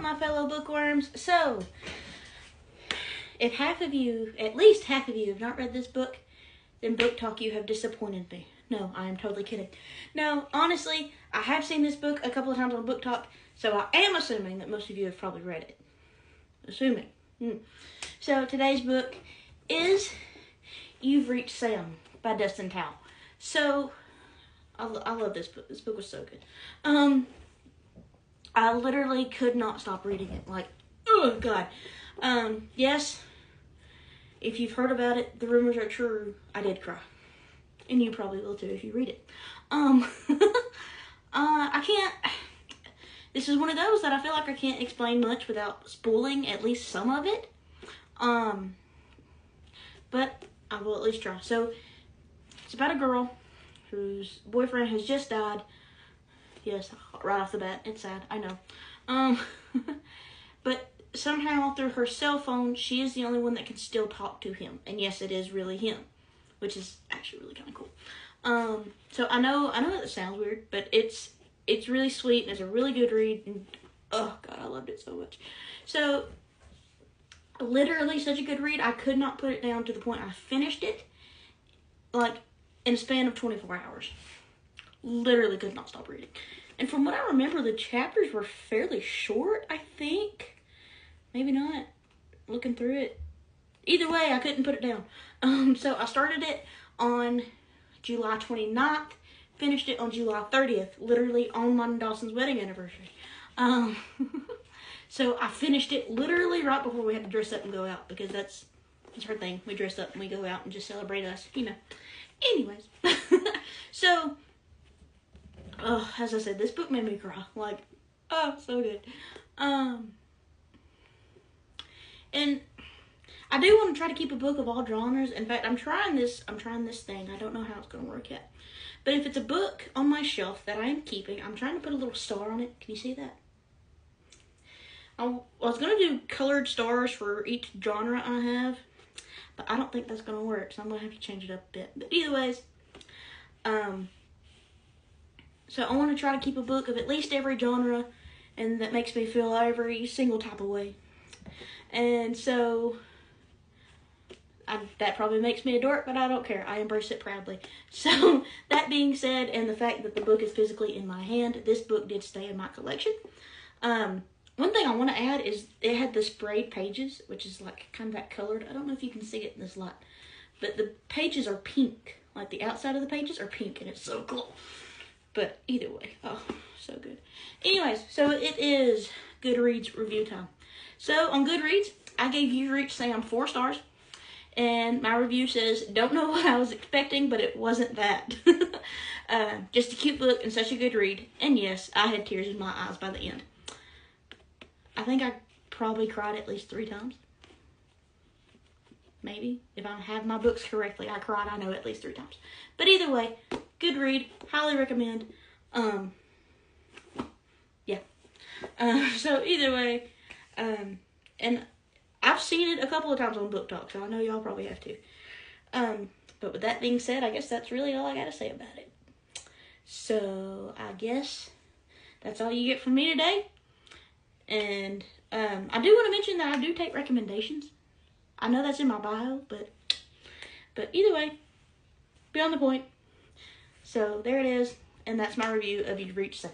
my fellow bookworms? So, if at least half of you, have not read this book, then Book Talk, you have disappointed me. No, I am totally kidding. No, honestly, I have seen this book a couple of times on Book Talk, so I am assuming that most of you have probably read it. Assuming. So, today's book is You've Reached Sam by Dustin Tao. So, I love this book. This book was so good. I literally could not stop reading it. Like, oh God. Yes, if you've heard about it, the rumors are true. I did cry. And you probably will too if you read it. I can't, this is one of those that I feel like I can't explain much without spoiling at least some of it. But I will at least try. So, it's about a girl whose boyfriend has just died. Yes, right off the bat, it's sad, I know. But somehow through her cell phone, she is the only one that can still talk to him. And yes, it is really him, which is actually really kind of cool. So I know that sounds weird, but it's really sweet and it's a really good read. And oh God, I loved it so much. So literally such a good read. I could not put it down to the point I finished it like in a span of 24 hours. Literally could not stop reading. And from what I remember, the chapters were fairly short, I think. Maybe not. Looking through it. Either way, I couldn't put it down. So I started it on July 29th. Finished it on July 30th. Literally on mine and Dawson's wedding anniversary. So I finished it literally right before we had to dress up and go out. Because that's her thing. We dress up and we go out and just celebrate us. You know. Anyways. So, as I said, this book made me cry. Like, oh, so good. And I do want to try to keep a book of all genres. In fact, I'm trying this thing. I don't know how it's going to work yet. But if it's a book on my shelf that I am keeping, I'm trying to put a little star on it. Can you see that? I was going to do colored stars for each genre I have. But I don't think that's going to work. So I'm going to have to change it up a bit. But either ways, so I want to try to keep a book of at least every genre. And that makes me feel every single type of way. And so, that probably makes me a dork, but I don't care. I embrace it proudly. So, that being said, and the fact that the book is physically in my hand, this book did stay in my collection. One thing I want to add is it had the sprayed pages, which is like kind of that colored. I don't know if you can see it in this light, but the pages are pink. Like the outside of the pages are pink, and it's so cool. But either way, oh, so good. Anyways, so it is Goodreads review time. So, on Goodreads, I gave You've Reached Sam 4 stars. And my review says, don't know what I was expecting, but it wasn't that. Just a cute book and such a good read. And yes, I had tears in my eyes by the end. I think I probably cried at least 3 times. Maybe. If I have my books correctly, I cried, I know, at least 3 times. But either way, good read. Highly recommend. Yeah. So either way, and I've seen it a couple of times on Book Talk, so I know y'all probably have too. But with that being said, I guess that's really all I gotta say about it. So, I guess that's all you get from me today. And, I do want to mention that I do take recommendations. I know that's in my bio, but either way, be on the point. So, there it is, and that's my review of You've Reached Sam.